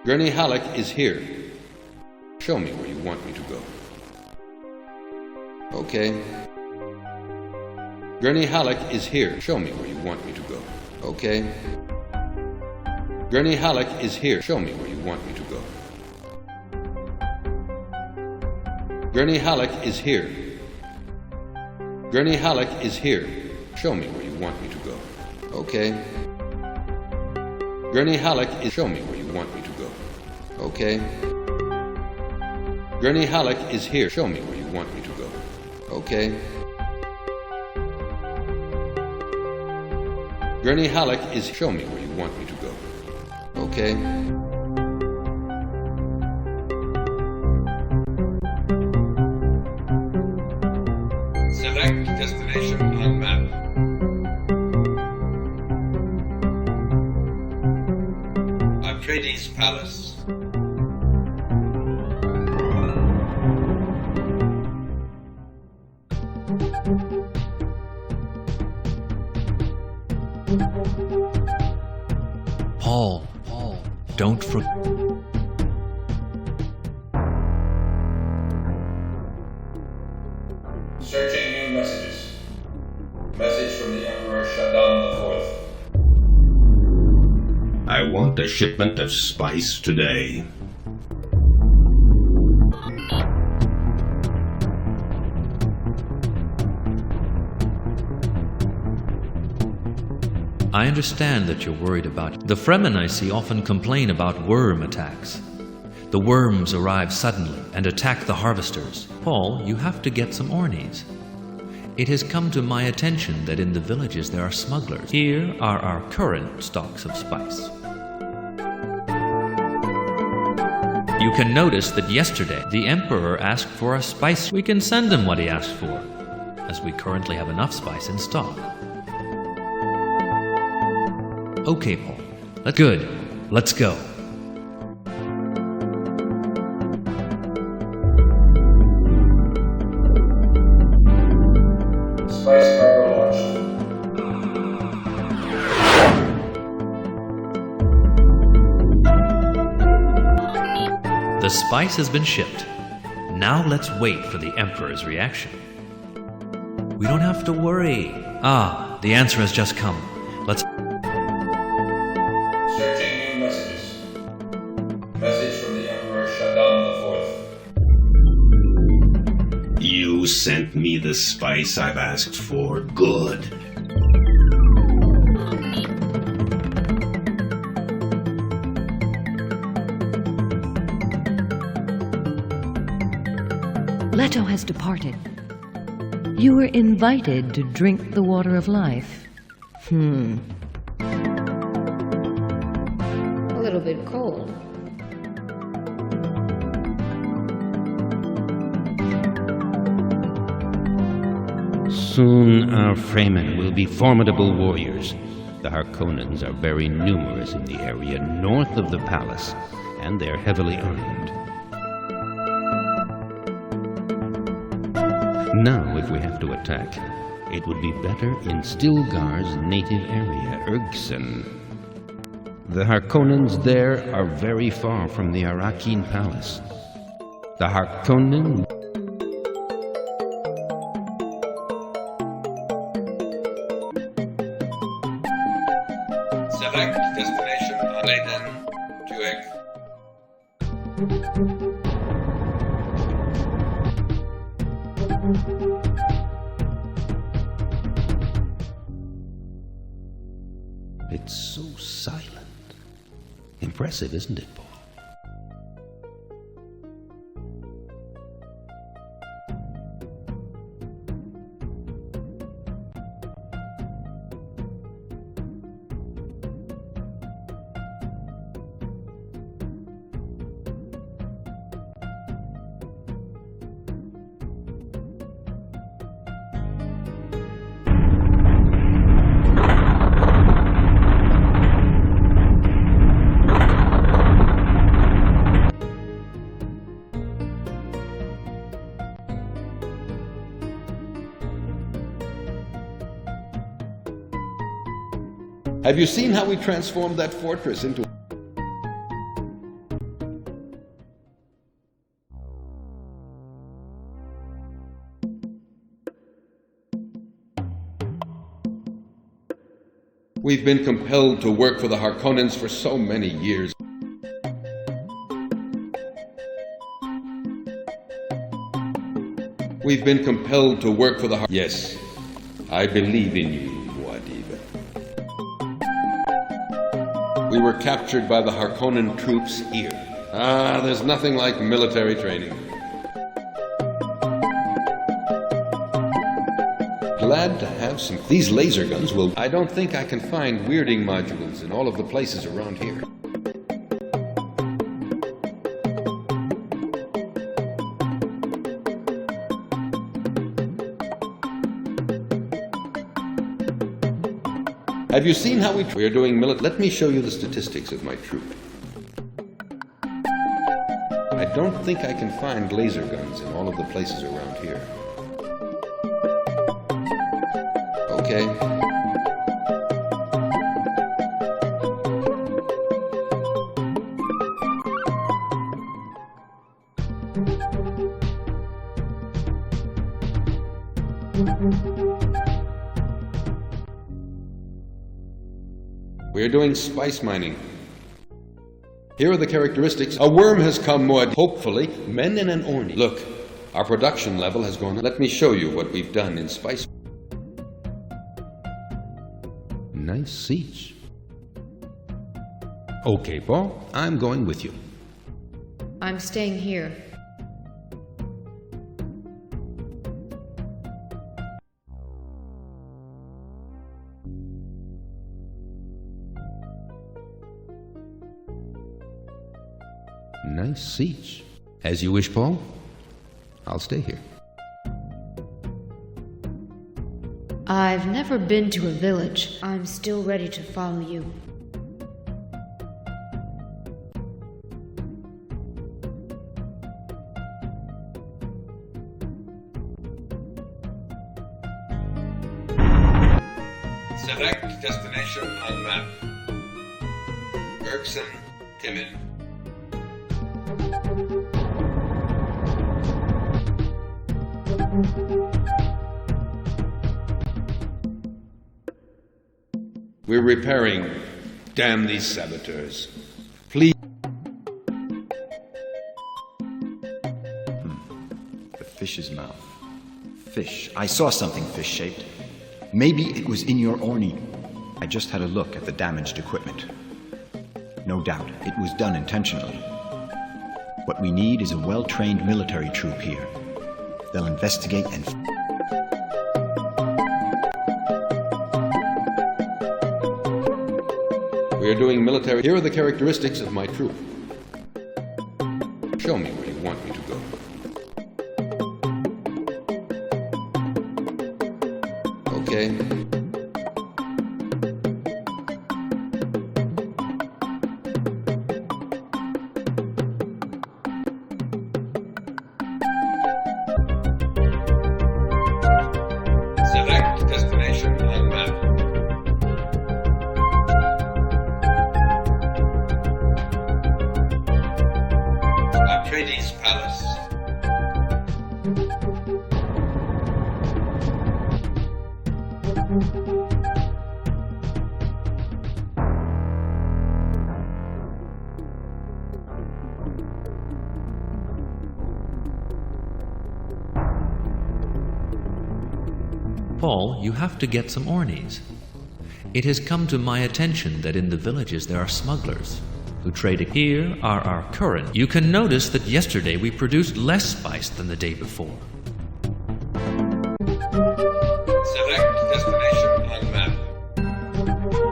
Gurney Halleck is here. Show me where you want me to go. Okay. Gurney Halleck is here. Show me where you want me to go. Okay. Gurney Halleck is here. Show me where you want me to go. Gurney Halleck is here. Gurney Halleck is here. Show me where you want me to go. Okay. Gurney Halleck is. Show me where you want me to go. Okay. Gurney Halleck is here. Show me where you want me to go. Okay. Gurney Halleck is. Show me where you want me to go. Okay. Select destination on map. Atreides Palace. Paul, don't forget. Searching new messages. Message from the Emperor Shaddam IV. I want a shipment of spice today. I understand that you're worried about it. The Fremen I see often complain about worm attacks. The worms arrive suddenly and attack the harvesters. Paul, you have to get some Ornies. It has come to my attention that in the villages there are smugglers. Here are our current stocks of spice. You can notice that yesterday the Emperor asked for a spice. We can send him what he asked for, as we currently have enough spice in stock. Okay, Paul. Good. Let's go. Spice cargo launched. The spice has been shipped. Now let's wait for the Emperor's reaction. We don't have to worry. Ah, the answer has just come. Let's... Searching new messages. Message from the Emperor Shaddam IV. You sent me the spice I've asked for. Good. Leto has departed. You were invited to drink the water of life. A little bit cold. Soon our Fremen will be formidable warriors. The Harkonnens are very numerous in the area north of the palace, and they're heavily armed. Now, if we have to attack, it would be better in Stilgar's native area, Ergson. The Harkonnens there are very far from the Arakin Palace. The Harkonnen... Select destination on Leyden, Tuig. It's so silent. Impressive, isn't it, Paul? Have you seen how we transformed that fortress into... We've been compelled to work for the Harkonnens for so many years. We've been compelled to work for the Yes, I believe in you, Muad'Dib. We were captured by the Harkonnen troops here. There's nothing like military training. Glad to have some. These laser guns will. I don't think I can find weirding modules in all of the places around here. Have you seen how we are doing Let me show you the statistics of my troop. I don't think I can find laser guns in all of the places around here. Okay. We're doing spice mining. Here are the characteristics. A worm has come, Muad. Hopefully, men in an orny. Look, our production level has gone up. Let me show you what we've done in spice. Nice siege. Okay, Paul, I'm going with you. I'm staying here. Nice siege. As you wish, Paul. I'll stay here. I've never been to a village. I'm still ready to follow you. Select destination on map. Irksome, timid. We're repairing. Damn these saboteurs. Please. The fish's mouth. Fish. I saw something fish-shaped. Maybe it was in your orny. I just had a look at the damaged equipment. No doubt, it was done intentionally. What we need is a well-trained military troop here. They'll investigate and... We're doing military. Here are the characteristics of my troop. Show me where you want me to go. Okay. Select destination on map. Atreides Palace. Paul, you have to get some ornies. It has come to my attention that in the villages there are smugglers who trade it. Here are our current. You can notice that yesterday we produced less spice than the day before. Select destination on map.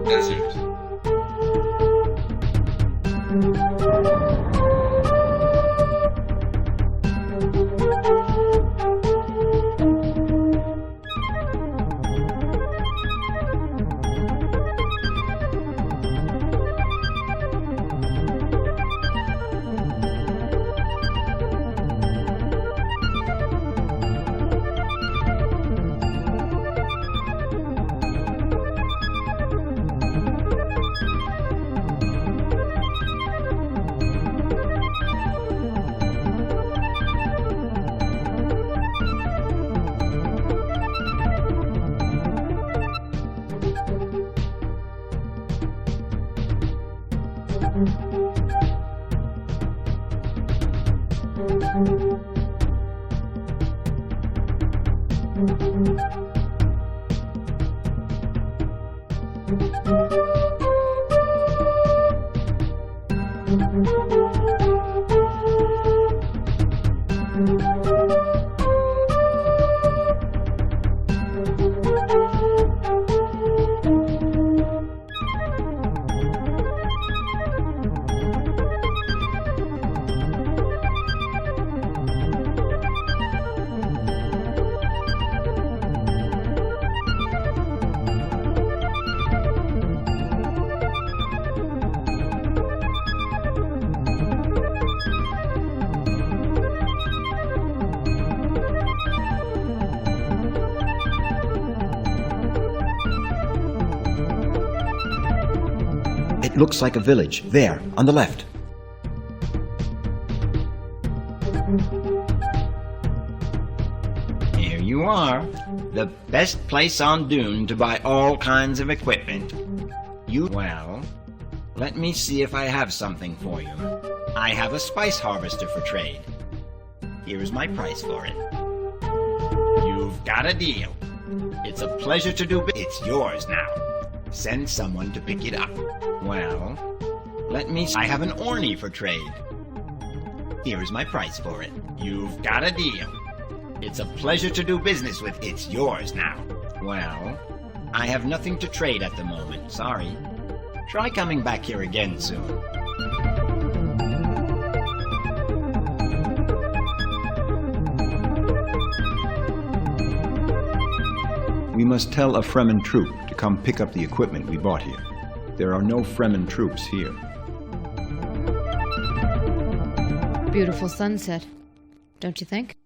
Desert. It looks like a village, there, on the left. Here you are. The best place on Dune to buy all kinds of equipment. Well, let me see if I have something for you. I have a spice harvester for trade. Here's my price for it. You've got a deal. It's a pleasure to do it's yours now. Send someone to pick it up. Well, let me see. I have an Orny for trade. Here's my price for it. You've got a deal. It's a pleasure to do business with. It's yours now. Well, I have nothing to trade at the moment. Sorry. Try coming back here again soon. We must tell a Fremen troop to come pick up the equipment we bought here. There are no Fremen troops here. Beautiful sunset, don't you think?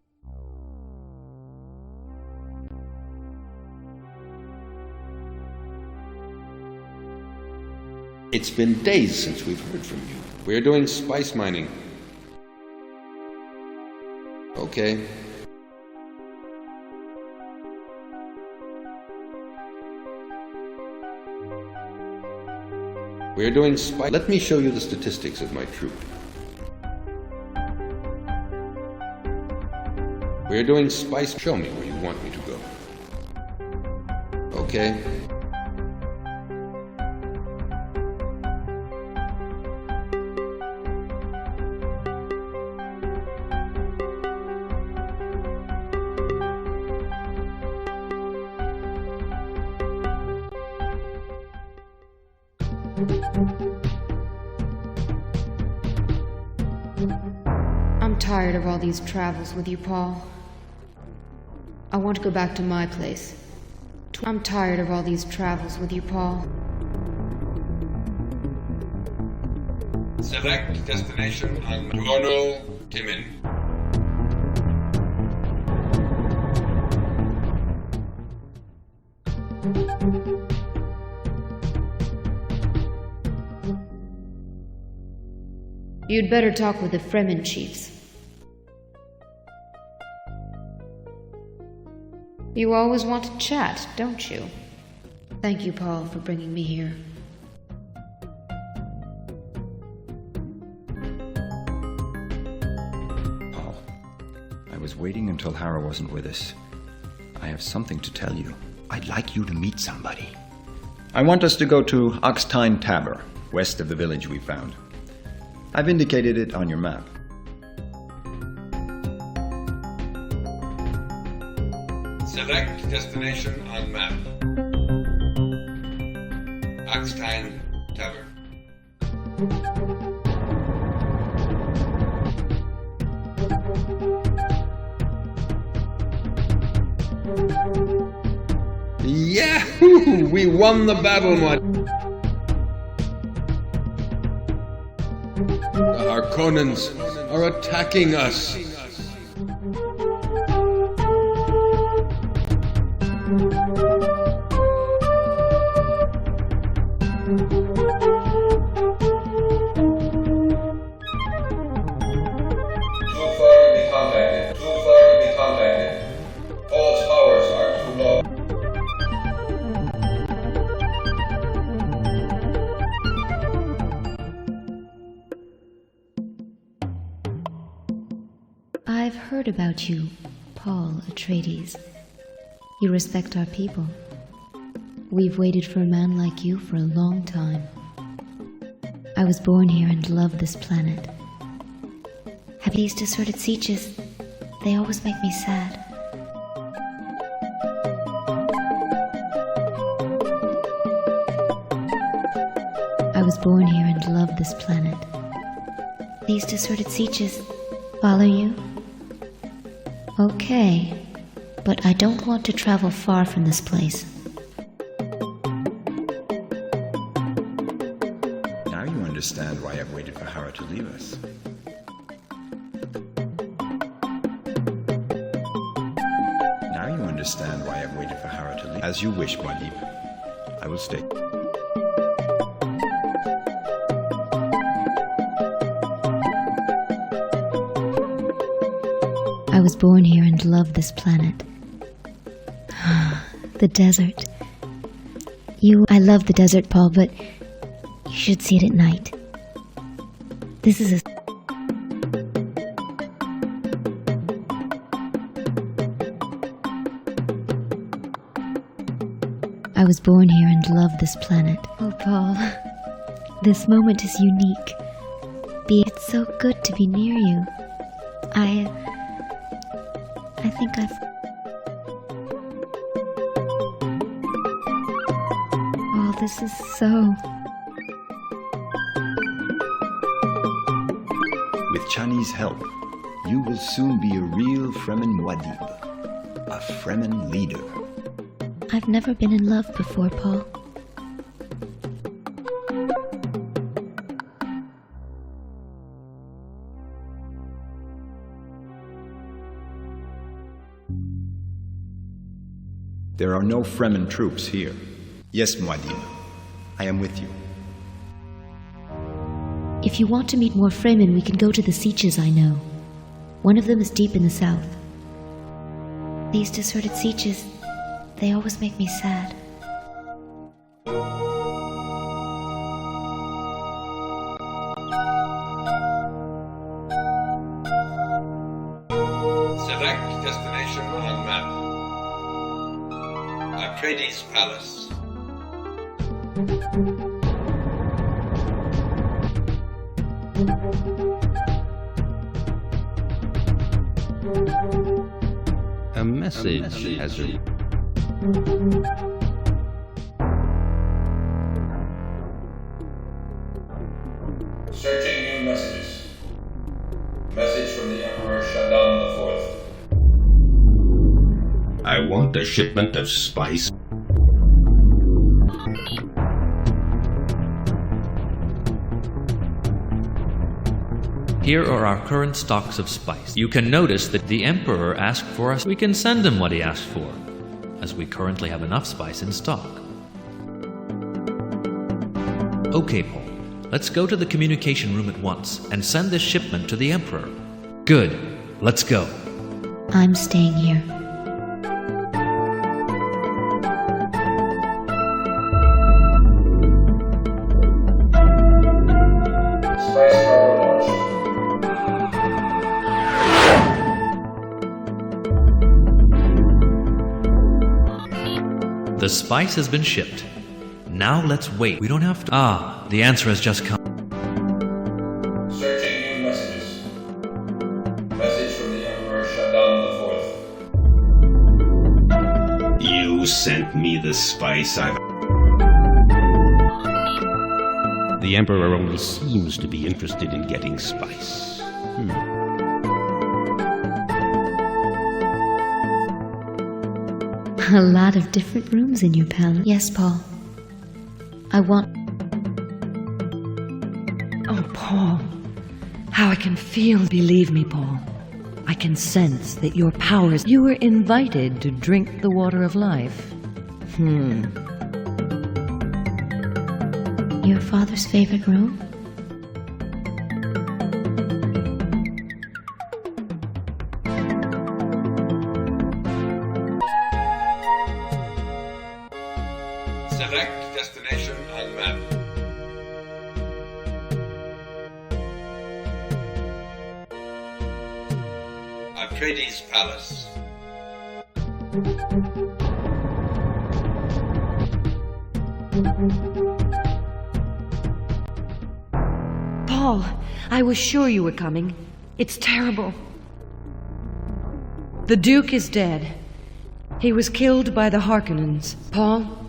It's been days since we've heard from you. We're doing spice mining. Okay. We're doing spice. Let me show you the statistics of my troop. We're doing spice. Show me where you want me to go. Okay. I'm tired of all these travels with you, Paul. I want to go back to my place. I'm tired of all these travels with you, Paul. Select destination on Tuono Timin. You'd better talk with the Fremen chiefs. You always want to chat, don't you? Thank you, Paul, for bringing me here. Paul, I was waiting until Hara wasn't with us. I have something to tell you. I'd like you to meet somebody. I want us to go to Oxtine Tabor, west of the village we found. I've indicated it on your map. Select destination on map. Oxtine Tabor. Yahoo! We won the battle, Mod. The Harkonnens are attacking us. heard about you, Paul Atreides. You respect our people. We've waited for a man like you for a long time. I was born here and love this planet. Have these deserted sieges? They always make me sad. I was born here and love this planet. These deserted sieges bother you? Okay, but I don't want to travel far from this place. Now you understand why I've waited for Hera to leave us. Now you understand why I've waited for Hera to leave. As you wish, Muad'Dib. I will stay. I was born here and love this planet. The desert. I love the desert, Paul, but you should see it at night. This is I was born here and love this planet. Oh, Paul, this moment is unique. It's so good to be near you. I think I've... Oh, this is so... With Chani's help, you will soon be a real Fremen Muad'Dib. A Fremen leader. I've never been in love before, Paul. There are no Fremen troops here. Yes, Muad'Dib. I am with you. If you want to meet more Fremen, we can go to the sieges I know. One of them is deep in the south. These deserted sieges, they always make me sad. Select destination on map. Atreides Palace. A message has arrived. Searching new messages. Message from the Emperor Shaddam IV. I want a shipment of spice. Here are our current stocks of spice. You can notice that the Emperor asked for us. We can send him what he asked for, as we currently have enough spice in stock. Okay, Paul. Let's go to the communication room at once and send this shipment to the Emperor. Good. Let's go. I'm staying here. Spice cargo launch. The spice has been shipped. Now let's wait. We don't have to... Ah, the answer has just come. Searching new messages. Message from the Emperor Shaddam IV. You sent me the spice I've... The Emperor only seems to be interested in getting spice. A lot of different rooms in your palace. Yes, Paul. I want... Oh, Paul. How I can feel. Believe me, Paul. I can sense that your powers... You were invited to drink the water of life. Your father's favorite room? Select destination on map. Atreides' palace. Paul, I was sure you were coming. It's terrible. The Duke is dead. He was killed by the Harkonnens. Paul,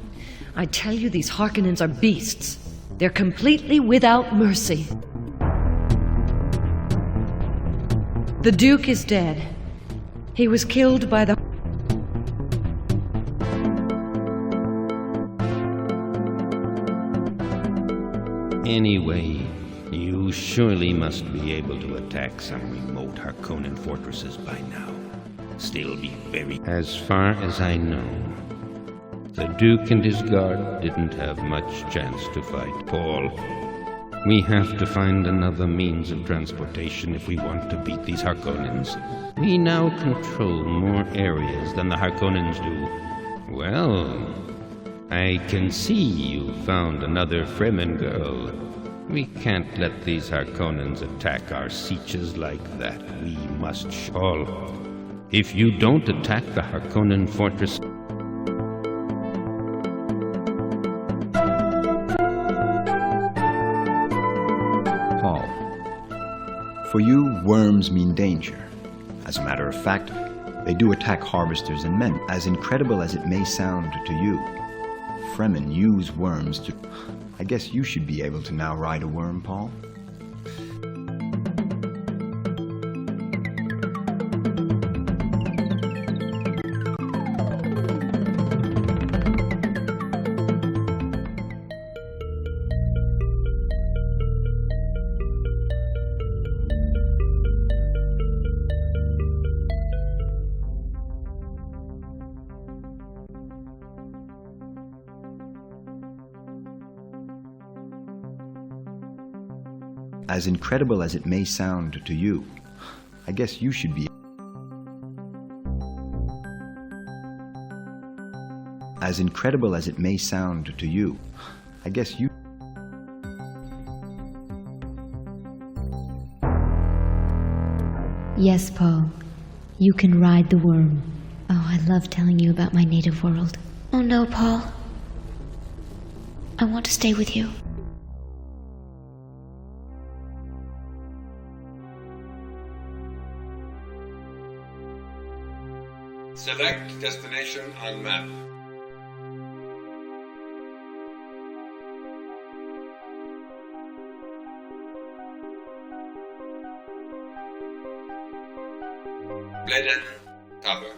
I tell you, these Harkonnens are beasts. They're completely without mercy. The Duke is dead. He was killed by the... Anyway, you surely must be able to attack some remote Harkonnen fortresses by now. Still be very... As far as I know, the Duke and his guard didn't have much chance to fight Paul. We have to find another means of transportation if we want to beat these Harkonnens. We now control more areas than the Harkonnens do. Well, I can see you found another Fremen girl. We can't let these Harkonnens attack our sieges like that. We must Paul. If you don't attack the Harkonnen fortress... Paul, for you, worms mean danger. As a matter of fact, they do attack harvesters and men. As incredible as it may sound to you, Fremen use worms to... I guess you should be able to now ride a worm, Paul. As incredible as it may sound to you, I guess you should be... As incredible as it may sound to you, I guess you... Yes, Paul. You can ride the worm. Oh, I love telling you about my native world. Oh no, Paul. I want to stay with you. Select destination on map. Blättern, cover.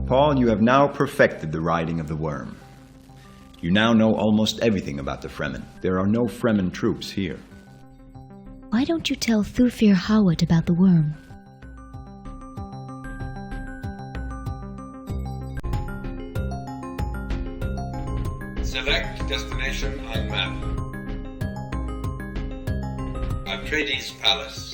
Paul, you have now perfected the riding of the worm. You now know almost everything about the Fremen. There are no Fremen troops here. Why don't you tell Thufir Hawat about the worm? Select destination on map. Atreides' palace.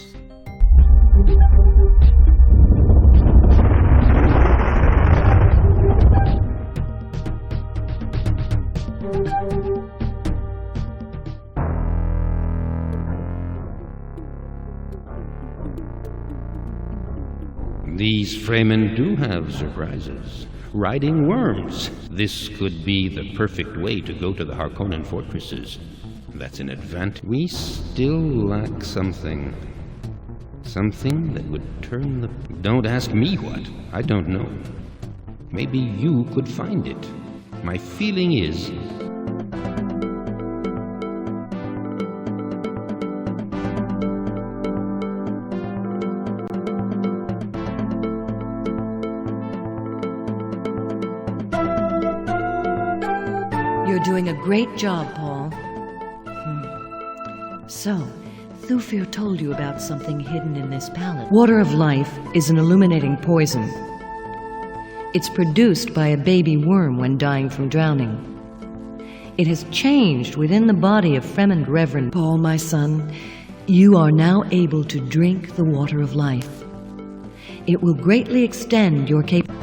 These Fremen do have surprises. Riding worms. This could be the perfect way to go to the Harkonnen fortresses. That's an advantage. We still lack something. Something that would turn the... Don't ask me what. I don't know. Maybe you could find it. My feeling is... You're doing a great job, Paul. So, Thufir told you about something hidden in this palette. Water of life is an illuminating poison. It's produced by a baby worm when dying from drowning. It has changed within the body of Fremen Reverend Paul, my son. You are now able to drink the water of life. It will greatly extend your capability.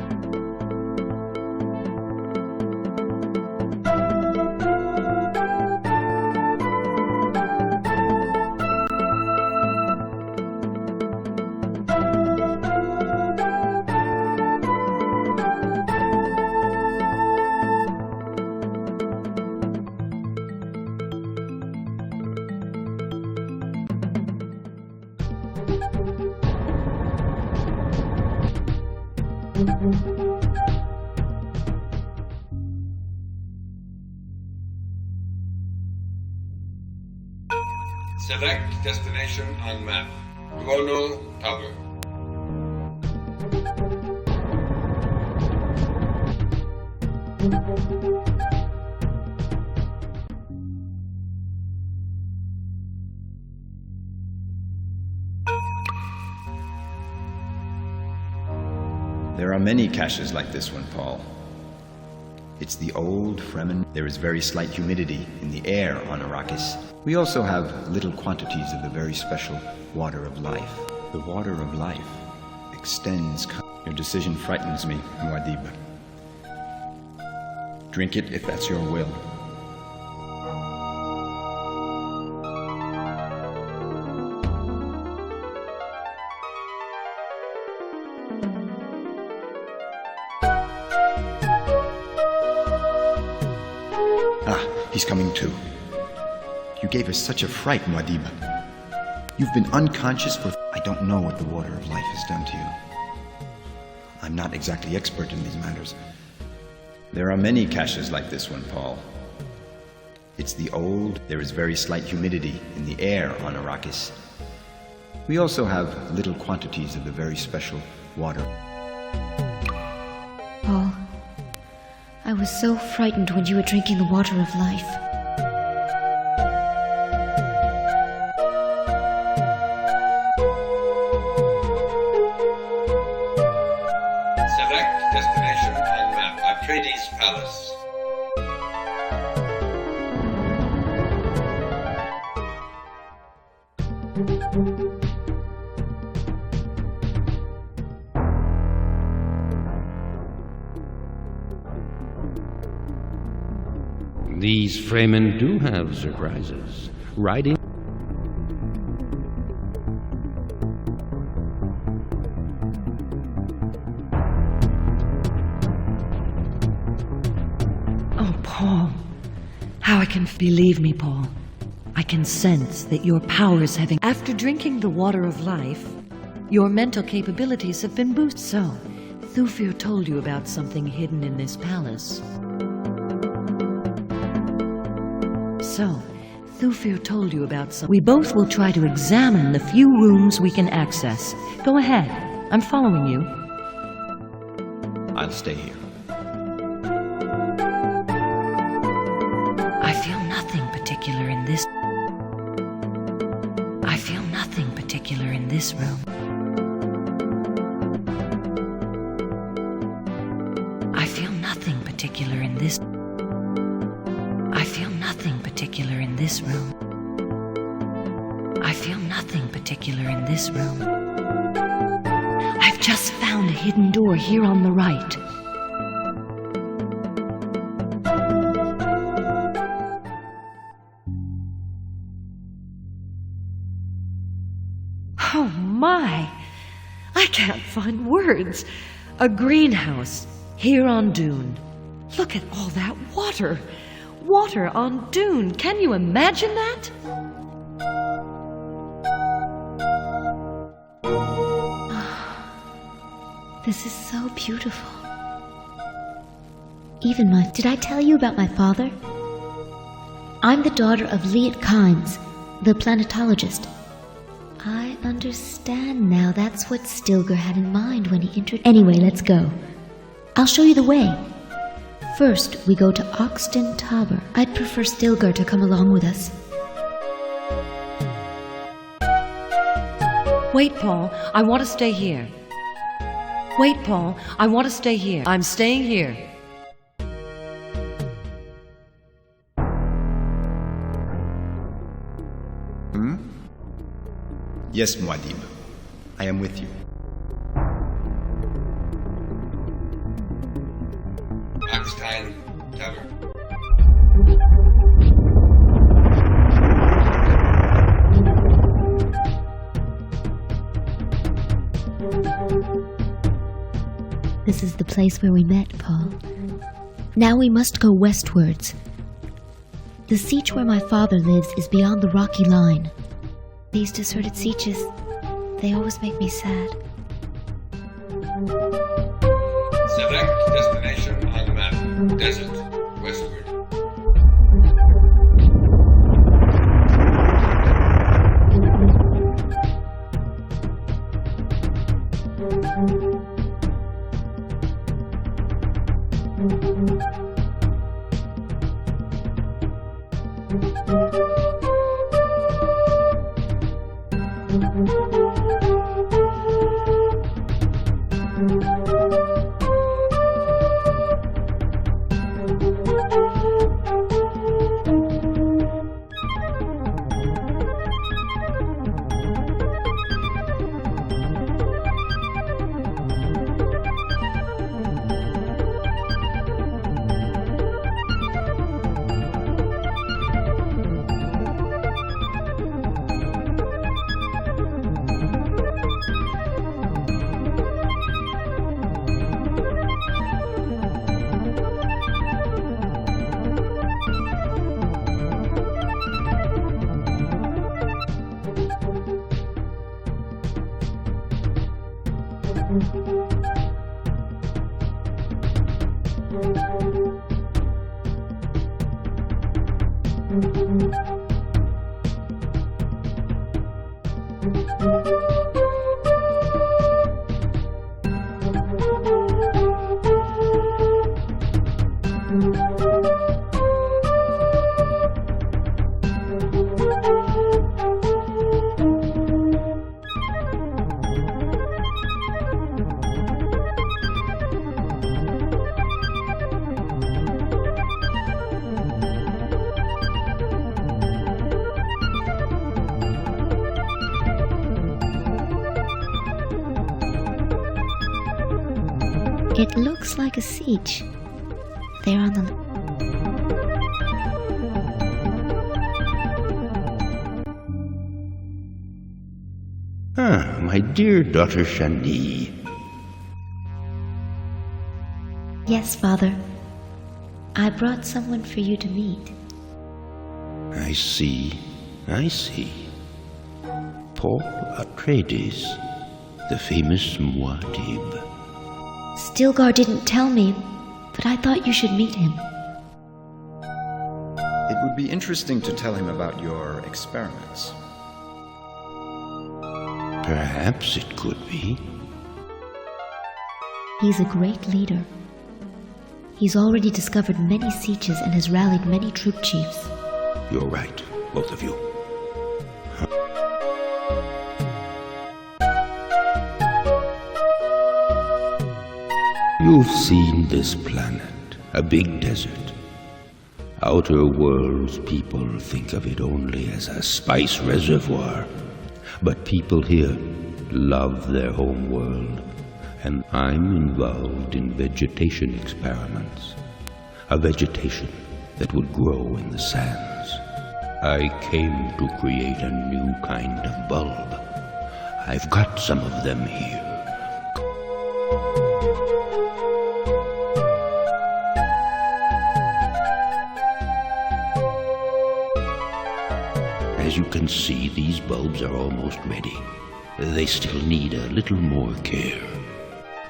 Select destination on map. Mono Tower. There are many caches like this one, Paul. It's the old Fremen. There is very slight humidity in the air on Arrakis. We also have little quantities of the very special water of life. The water of life extends. Your decision frightens me, Muad'Dib. Drink it if that's your will. He's coming too. You gave us such a fright, Muad'Dib. You've been unconscious for... I don't know what the water of life has done to you. I'm not exactly expert in these matters. There are many caches like this one, Paul. It's the old... There is very slight humidity in the air on Arrakis. We also have little quantities of the very special water. Paul, I was so frightened when you were drinking the water of life. Select destination on map. Atreides Palace. These Fremen do have surprises. Riding. Oh, Paul. How I can... Believe me, Paul. I can sense that your powers have... After drinking the water of life, your mental capabilities have been boosted. So, Thufir told you about something hidden in this palace. So, Thufir told you about some... We both will try to examine the few rooms we can access. Go ahead. I'm following you. I'll stay here. I feel nothing particular in this... I feel nothing particular in this room. I feel nothing particular in this... I feel nothing particular in this room. I feel nothing particular in this room. I've just found a hidden door here on the right. Oh my! I can't find words. A greenhouse here on Dune. Look at all that water. Water on Dune. Can you imagine that? This is so beautiful. Even my... Did I tell you about my father? I'm the daughter of Liet Kynes, the planetologist. I understand now. That's what Stilgar had in mind when he entered... Anyway, let's go. I'll show you the way. First, we go to Oxton Tabor. I'd prefer Stilgar to come along with us. Wait, Paul. I want to stay here. Wait, Paul. I want to stay here. I'm staying here. Yes, Muad'Dib. I am with you. This is the place where we met, Paul. Now we must go westwards. The siege where my father lives is beyond the rocky line. These deserted sieges, they always make me sad. Select destination on map. Desert. Westward. It looks like a siege. They're on the... Ah, my dear daughter Shani. Yes, Father. I brought someone for you to meet. I see. Paul Atreides, the famous Muad'Dib. Stilgar didn't tell me, but I thought you should meet him. It would be interesting to tell him about your experiments. Perhaps it could be. He's a great leader. He's already discovered many sieges and has rallied many troop chiefs. You're right, both of you. You've seen this planet, a big desert. Outer worlds people think of it only as a spice reservoir. But people here love their home world, and I'm involved in vegetation experiments. A vegetation that would grow in the sands. I came to create a new kind of bulb. I've got some of them here. As you can see, these bulbs are almost ready. They still need a little more care.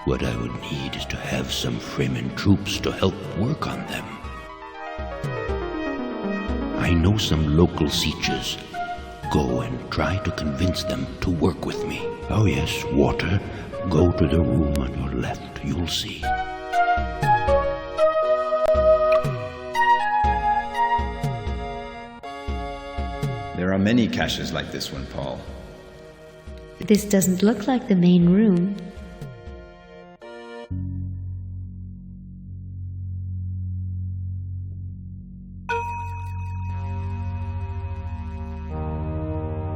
What I would need is to have some Fremen troops to help work on them. I know some local sieges. Go and try to convince them to work with me. Oh yes, Water. Go to the room on your left. You'll see. There are many caches like this one, Paul. This doesn't look like the main room.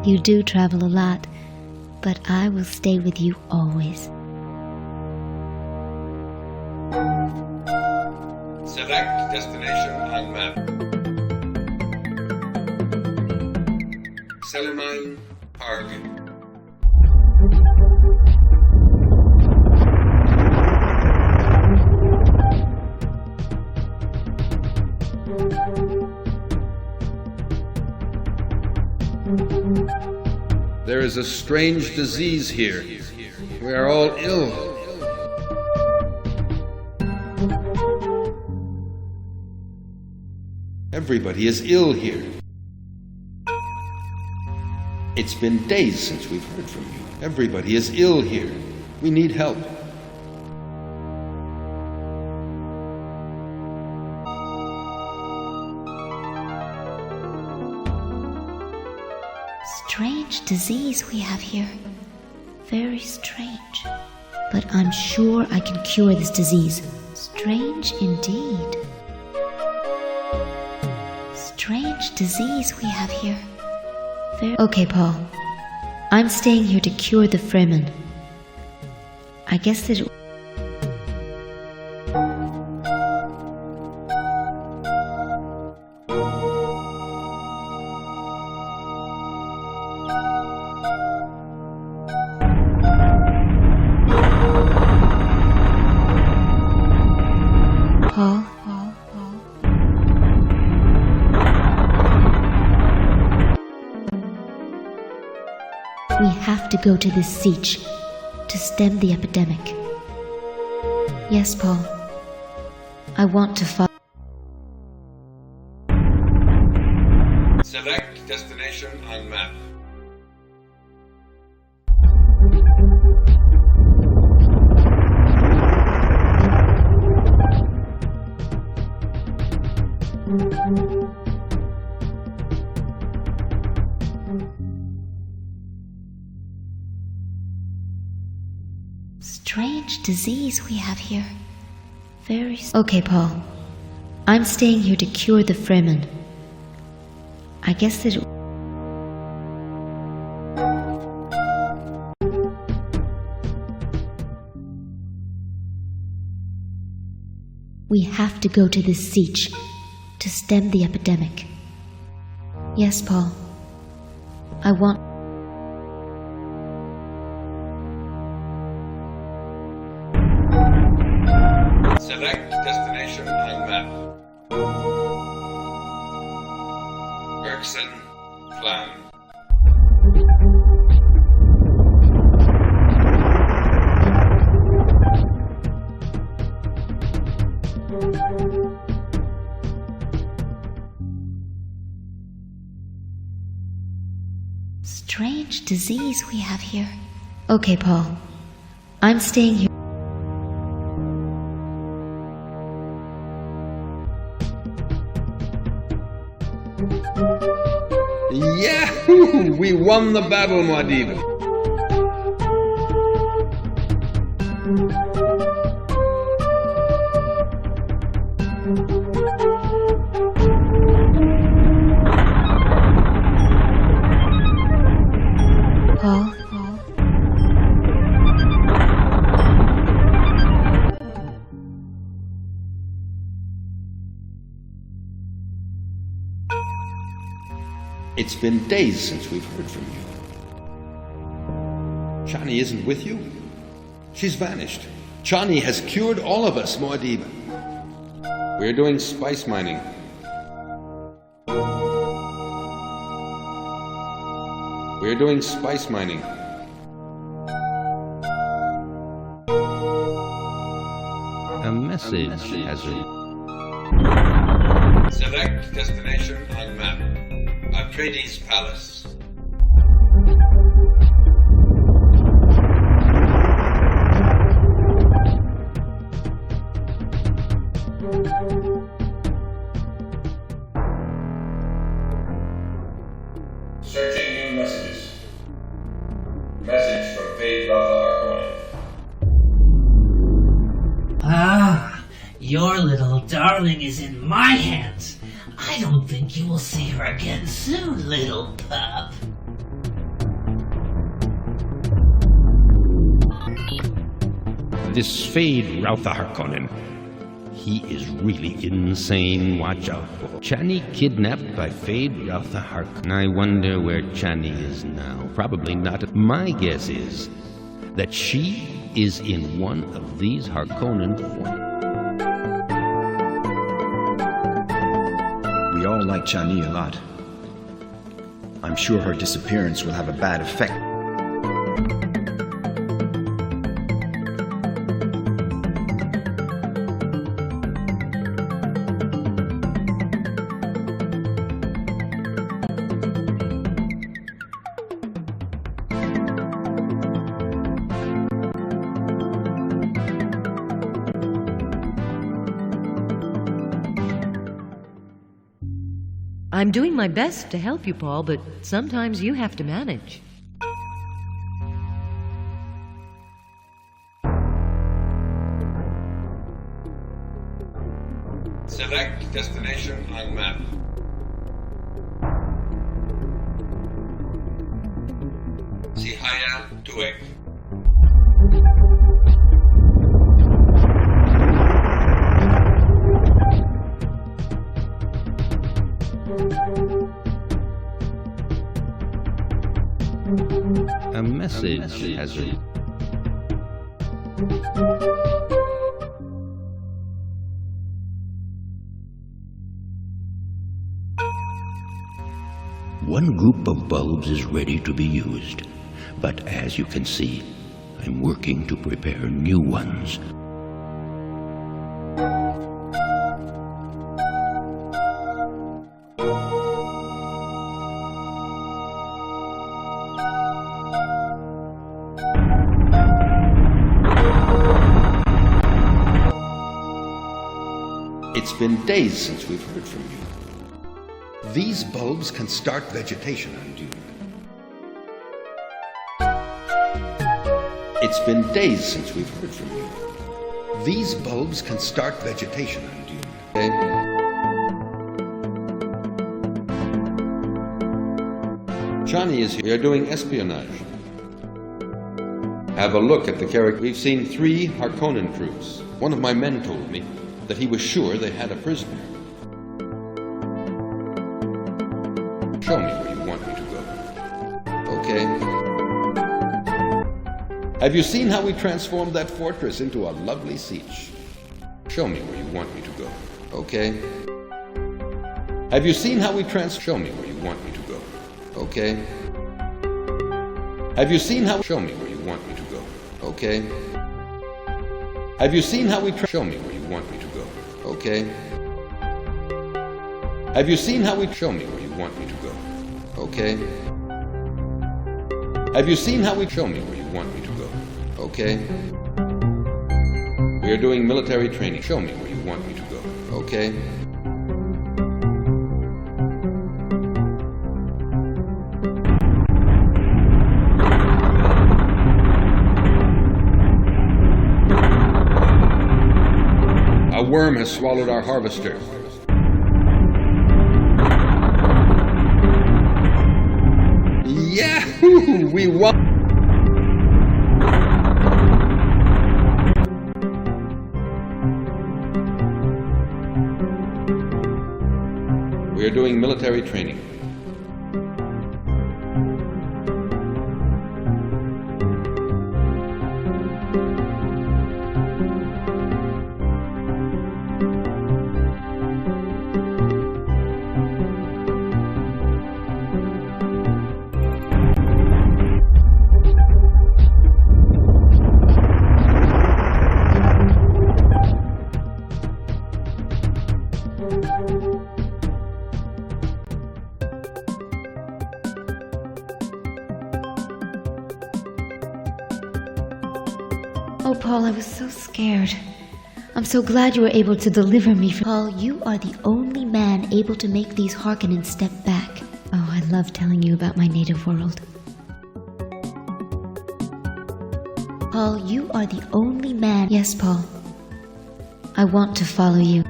You do travel a lot, but I will stay with you always. Select destination on map. Selimine Park. There is a strange disease here. We are all ill. Everybody is ill here. It's been days since we've heard from you. Everybody is ill here. We need help. Strange disease we have here. Very strange. But I'm sure I can cure this disease. Strange indeed. Strange disease we have here. Okay, Paul. I'm staying here to cure the Fremen. I guess that... Paul? We have to go to this siege to stem the epidemic. Yes, Paul. I want to follow. Select destination on map. Strange disease we have here. Very... Okay, Paul. I'm staying here to cure the Fremen. I guess that... We have to go to this siege to stem the epidemic. Yes, Paul. I want... Select destination on map. Bergson, plan. Strange disease we have here. Okay, Paul. I'm staying here. Yahoo! We won the battle, Muad'Dib. Paul? It's been days since we've heard from you. Chani isn't with you? She's vanished. Chani has cured all of us, Muad'Dib. We're doing spice mining. We're doing spice mining. A message has been... Select destination on map. Atreides Palace. Searching new messages. Message from Fade Harkonnen. Ah, your little darling is in my hands. I don't think you will see her again soon, little pup. This Fade Routha Harkonnen. He is really insane. Watch out for Chani kidnapped by Fade Routha Harkonnen. I wonder where Chani is now. Probably not. My guess is that she is in one of these Harkonnen forts. We all like Chani a lot. I'm sure her disappearance will have a bad effect. I'm doing my best to help you, Paul, but sometimes you have to manage. Select destination on map. Sihaya Tuek. A message has arrived. One group of bulbs is ready to be used, but as you can see, I'm working to prepare new ones. It's been days since we've heard from you. These bulbs can start vegetation on Dune. It's been days since we've heard from you. These bulbs can start vegetation on Dune. Okay? Johnny is here. We are doing espionage. Have a look at the character. We've seen 3 Harkonnen crews. One of my men told me that he was sure they had a prisoner. Show me where you want me to go. Okay. Have you seen how we transformed that fortress into a lovely siege? Show me where you want me to go. Okay. Have you seen how we show me where you want me to go. Okay. Have you seen how show me where you want me to go. Okay. Have you seen how we show me where you want me to go. Okay. Have you seen how we show me where you want me to go? Okay. Have you seen how we show me where you want me to go? Okay. We are doing military training. Show me where you want me to go. Okay. A worm has swallowed our harvester. Yahoo! We won! We are doing military training. Oh, Paul, I was so scared. I'm so glad you were able to deliver me from... Paul, you are the only man able to make these Harkonnen step back. Oh, I love telling you about my native world. Paul, you are the only man... Yes, Paul. I want to follow you.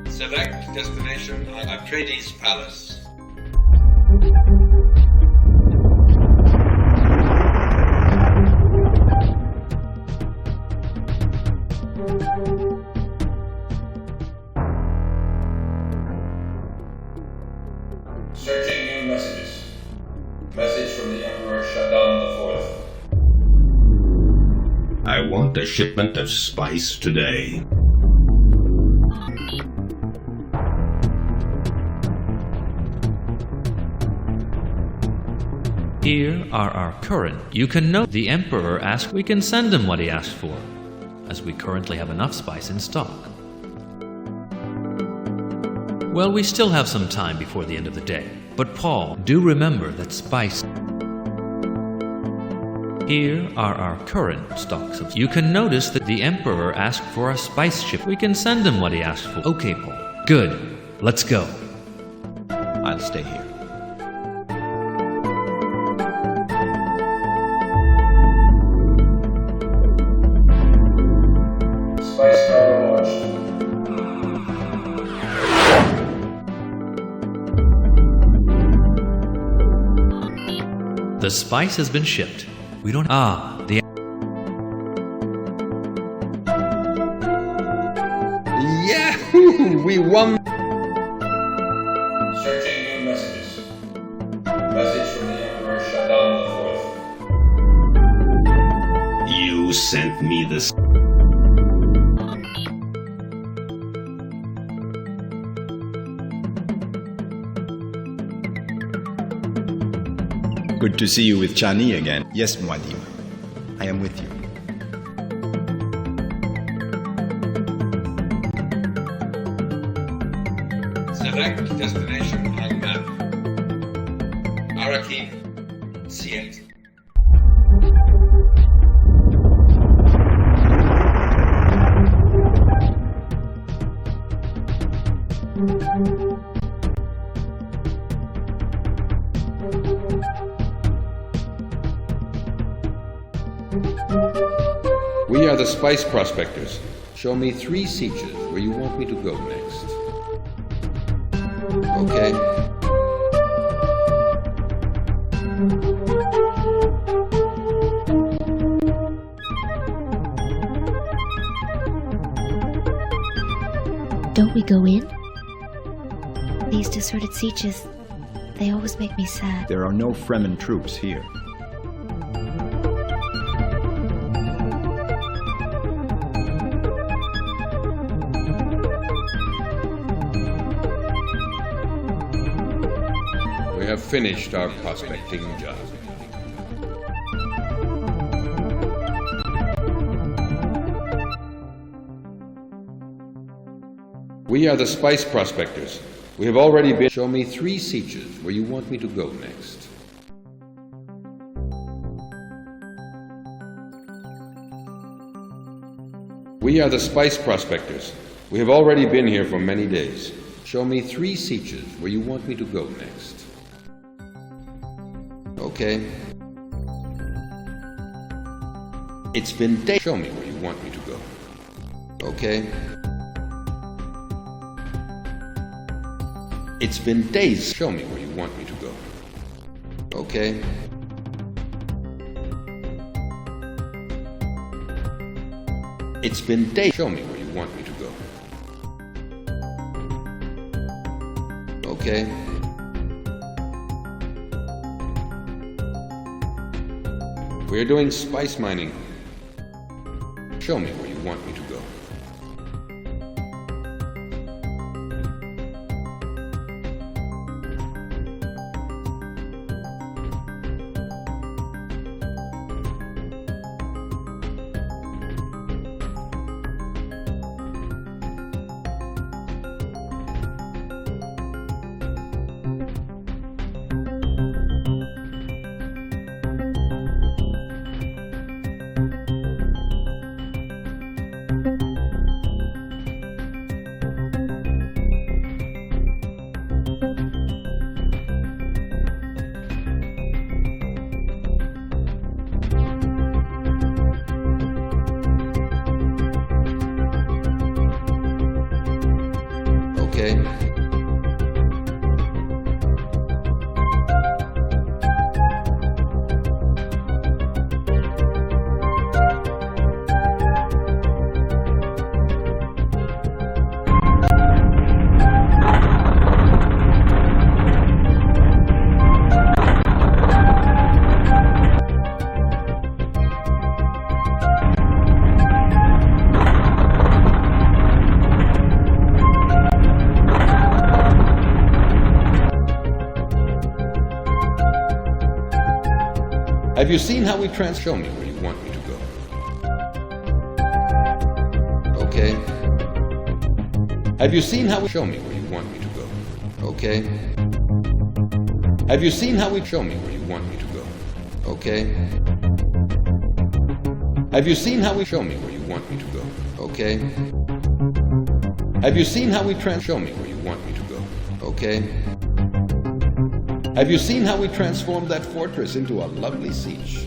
Select destination Atreides Palace. Searching new messages. Message from the Emperor Shaddam IV. I want a shipment of spice today. Here are our current. You can note the Emperor asked we can send him what he asked for, as we currently have enough spice in stock. Well, we still have some time before the end of the day, but Paul, do remember that spice. Here are our current stocks of. You can notice that the Emperor asked for a spice ship. We can send him what he asked for. Okay, Paul. Good. Let's go. I'll stay here. Spice tower launched. The spice has been shipped. We don't. The. Yahoo! We won! Searching new messages. Message from the Emperor shut down the 4th. You sent me this. Good to see you with Chani again. Yes, Muadim. I am with you. Select destination on map. Araki, C8. We are the spice prospectors. Show me 3 sieges where you want me to go next. Okay. Don't we go in? These deserted sieges, they always make me sad. There are no Fremen troops here. We have finished our prospecting job. We are the spice prospectors. We have already been. Show me 3 sieges where you want me to go next. We are the spice prospectors. We have already been here for many days. Show me 3 sieges where you want me to go next. Okay. It's been days. Show me where you want me to go. Okay. It's been days. Show me where you want me to go. Okay. It's been days. Show me where you want me to go. Okay. We're doing spice mining. Show me where you want me to go. Have you seen how we show me where you want me to go? Okay. Have you seen how we show me where you want me to go? Okay. Have you seen how we show me where you want me to go? Okay. Have you seen how we show me where you want me to go? Okay. Have you seen how we show me where you want me to go? Okay. Have you seen how we transformed that fortress into a lovely siege?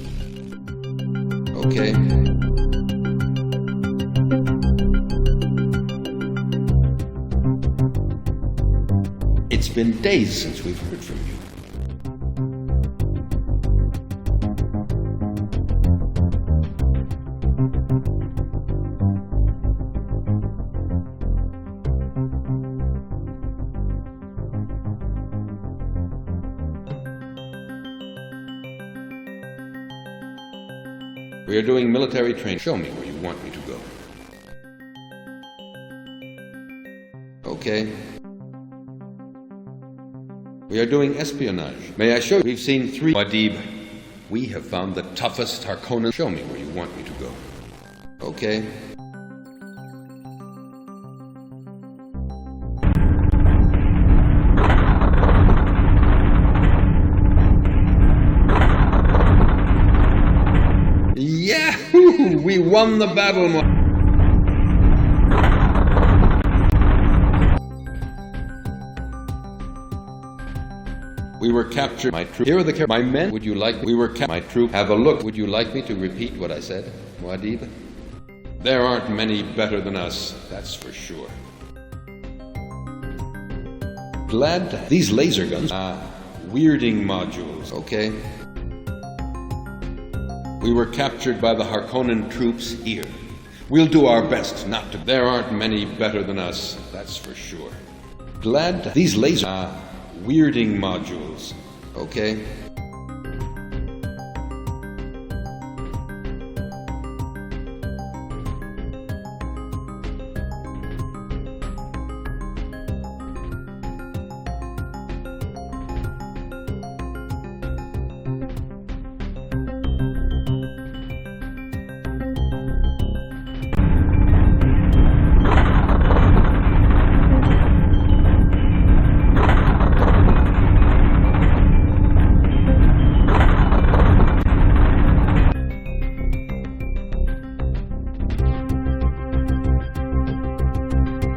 Okay. It's been days since we've heard from you. We are doing military training. Show me where you want me to go. Okay. We are doing espionage. May I show you? We've seen 3 Adib. We have found the toughest Harkonnen. Show me where you want me to go. Okay. Yahoo! We won the battle. We were captured. My troop. Here are the my men. Would you like? We were captured. My troop. Have a look. Would you like me to repeat what I said, Muad'Dib? There aren't many better than us. That's for sure. Glad to these laser guns. Weirding modules. Okay. We were captured by the Harkonnen troops here. We'll do our best not to. There aren't many better than us. That's for sure. Glad to these laser. Weirding modules. Okay.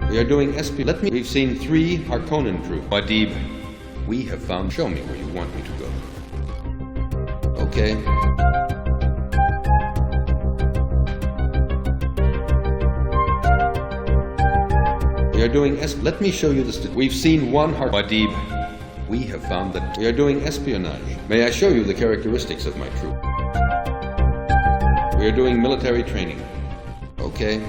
We are doing SP. We've seen 3 Harkonnen troops. Muad'Dib, we have found. Show me where you want me to go. Okay. We are doing let me show you this. We've seen 1 Muad'Dib. We have found that we are doing espionage. May I show you the characteristics of my troop? We are doing military training. Okay.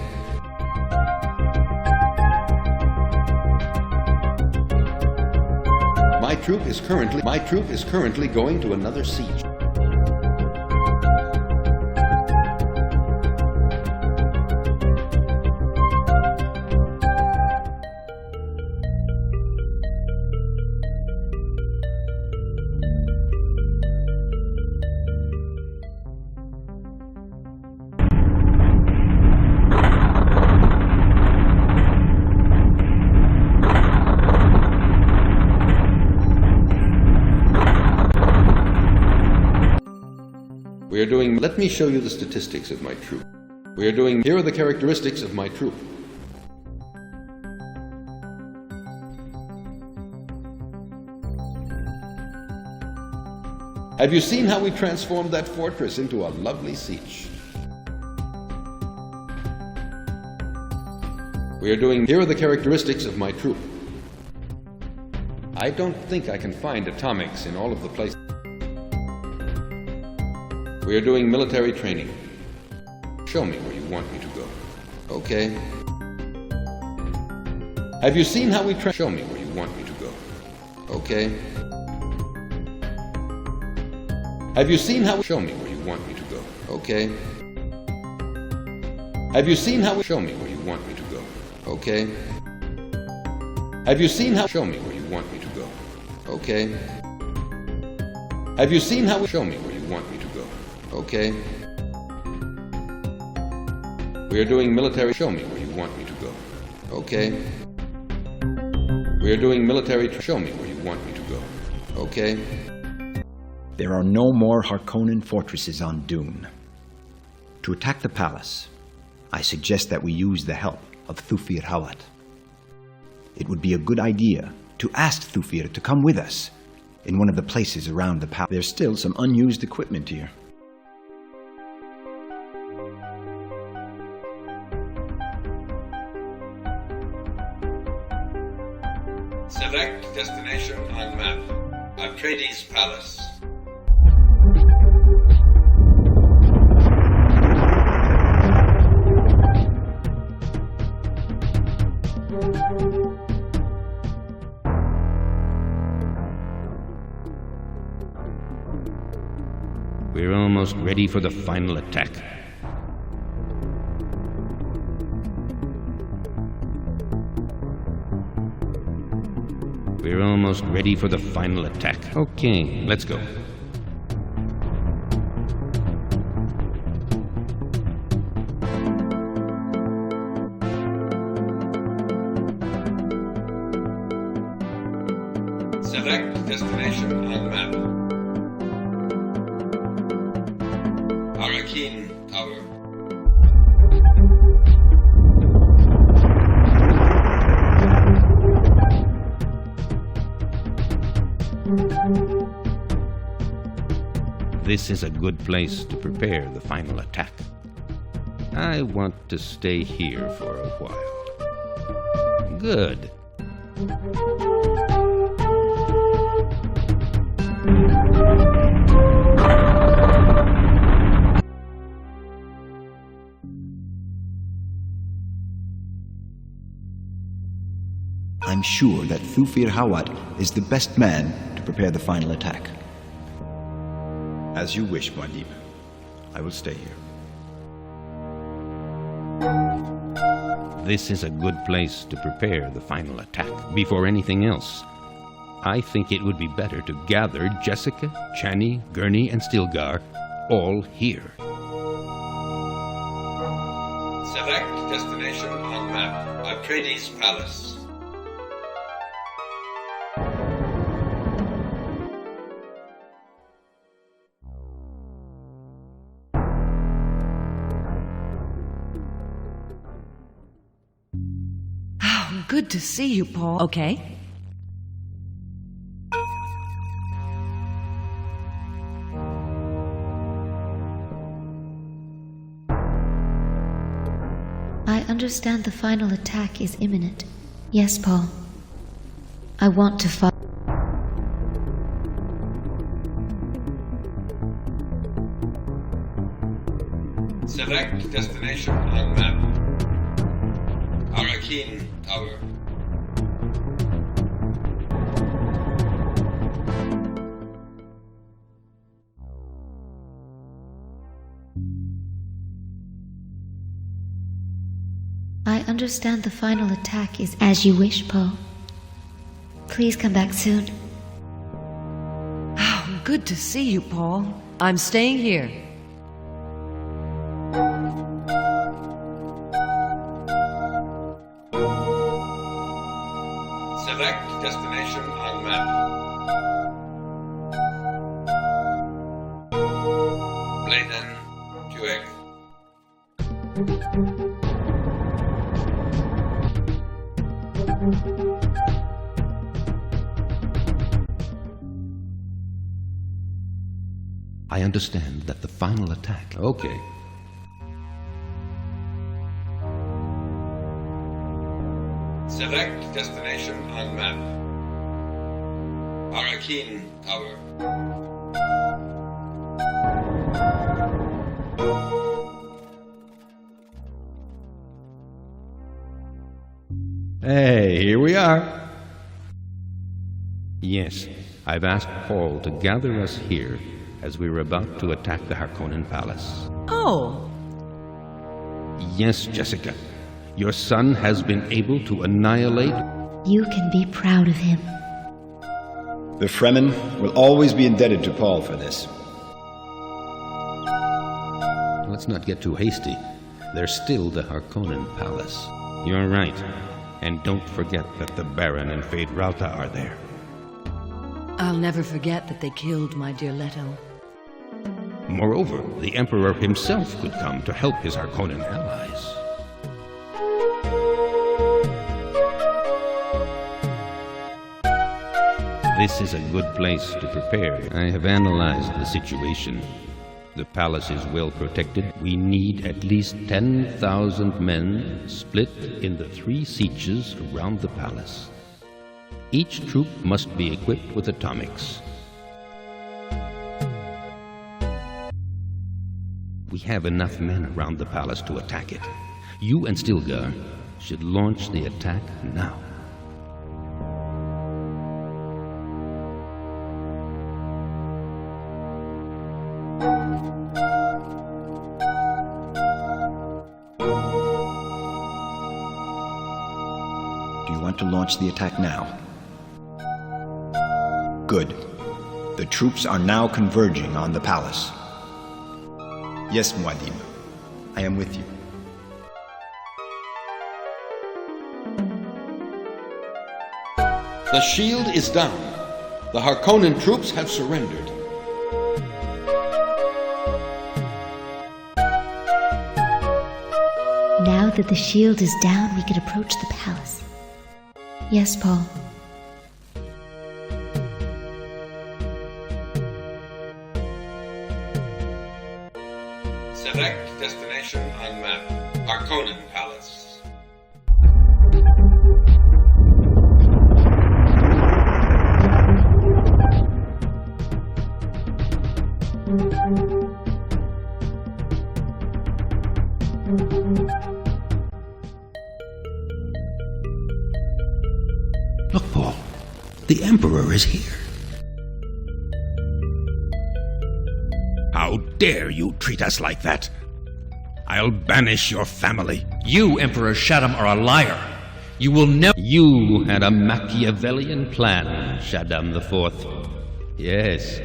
My troop is currently going to another siege. We are doing, let me show you the statistics of my troop. We are doing, here are the characteristics of my troop. Have you seen how we transformed that fortress into a lovely siege? We are doing, here are the characteristics of my troop. I don't think I can find atomics in all of the places. We are doing military training. Show me where you want me to go. Okay. Have you seen how we show me where you want me to go. Okay. Have you seen how show me where you want me to go. Okay. Have you seen how show me where you want me to go. Okay. Have you seen how show me where you want me to go. Okay. Have you seen how show me where you want me to go. Okay. We are doing military. Show me where you want me to go. Okay. We are doing military. Show me where you want me to go. Okay. There are no more Harkonnen fortresses on Dune. To attack the palace, I suggest that we use the help of Thufir Hawat. It would be a good idea to ask Thufir to come with us in one of the places around the palace. There's still some unused equipment here. Select destination on map. Atreides Palace. We're almost ready for the final attack. We're almost ready for the final attack. Okay, let's go. Select destination on map. Arrakeen Tower. This is a good place to prepare the final attack. I want to stay here for a while. Good. I'm sure that Thufir Hawat is the best man to prepare the final attack. As you wish, Muad'Dib. I will stay here. This is a good place to prepare the final attack. Before anything else, I think it would be better to gather Jessica, Chani, Gurney, and Stilgar all here. Select destination on map. Atreides Palace. Good to see you, Paul. Okay. I understand the final attack is imminent. Yes, Paul. I want to fight. Select destination on map. Arrakeen Tower. I understand the final attack is as you wish, Paul. Please come back soon. Oh, good to see you, Paul. I'm staying here. Select destination on map. Bladen, Jueg. I understand that the final attack. Okay. Select destination on map. Arrakeen Tower. Hey, here we are. Yes, I've asked Paul to gather us here as we were about to attack the Harkonnen palace. Oh. Yes, Jessica. Your son has been able to annihilate... You can be proud of him. The Fremen will always be indebted to Paul for this. let's not get too hasty. There's still the Harkonnen palace. You're right. And don't forget that the Baron and Feyd-Rautha are there. I'll never forget that they killed my dear Leto. Moreover, the Emperor himself could come to help his Harkonnen allies. This is a good place to prepare. I have analyzed the situation. The palace is well protected. We need at least 10,000 men split in the 3 sieges around the palace. Each troop must be equipped with atomics. We have enough men around the palace to attack it. You and Stilgar should launch the attack now. Do you want to launch the attack now? Good. The troops are now converging on the palace. Yes, Muad'Dib. I am with you. The shield is down. The Harkonnen troops have surrendered. Now that the shield is down, we can approach the palace. Yes, Paul. Select destination on map. Harkonnen Palace. Look, Paul. The Emperor is here. How dare you treat us like that? I'll banish your family. You, Emperor Shaddam, are a liar. You will never... You had a Machiavellian plan, Shaddam IV. Yes,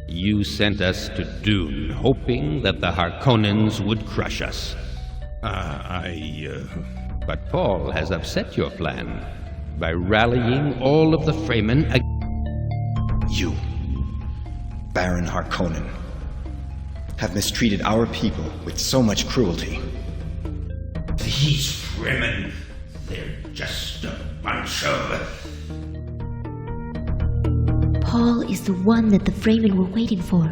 you sent us to Dune, hoping that the Harkonnens would crush us. But Paul has upset your plan by rallying all of the Fremen You, Baron Harkonnen, have mistreated our people with so much cruelty. These Fremen, they're just a bunch of... Paul is the one that the Fremen were waiting for.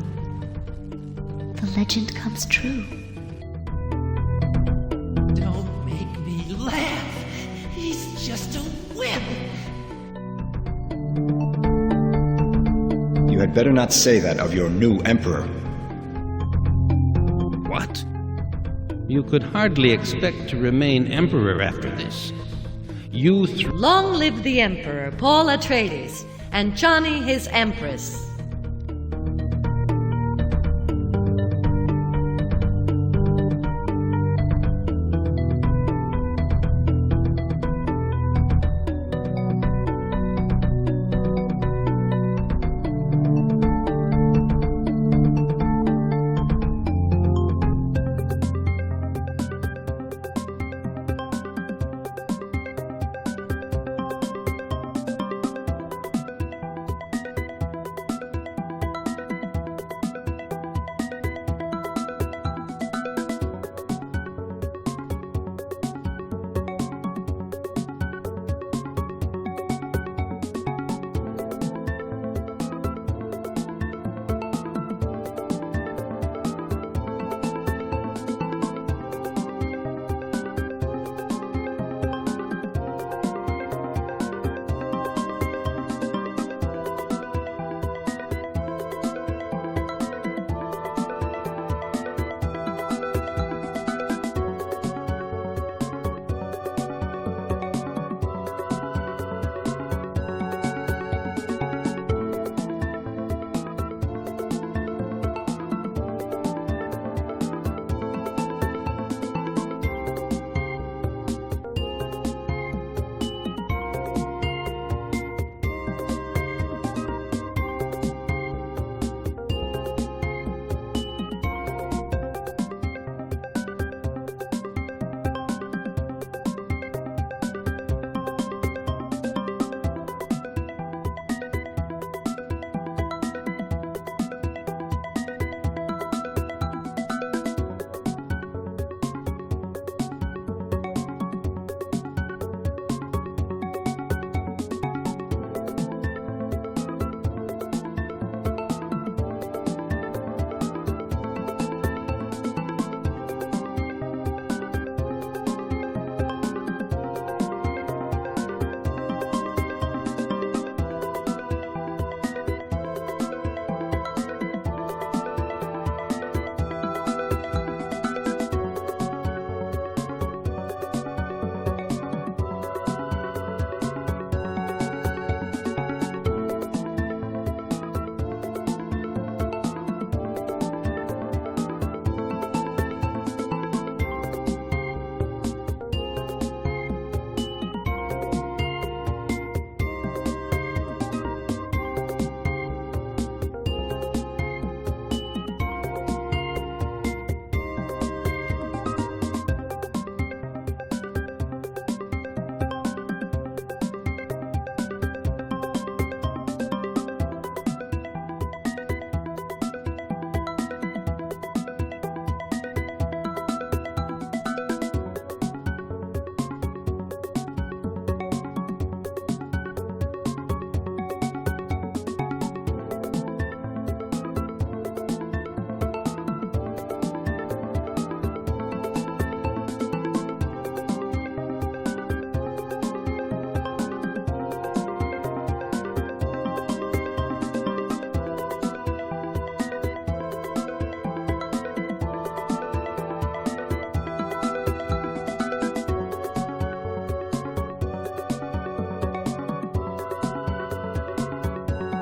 The legend comes true. Don't make me laugh. He's just a whim. You had better not say that of your new emperor. What? You could hardly expect to remain emperor after this. Long live the Emperor, Paul Atreides, and Chani his Empress.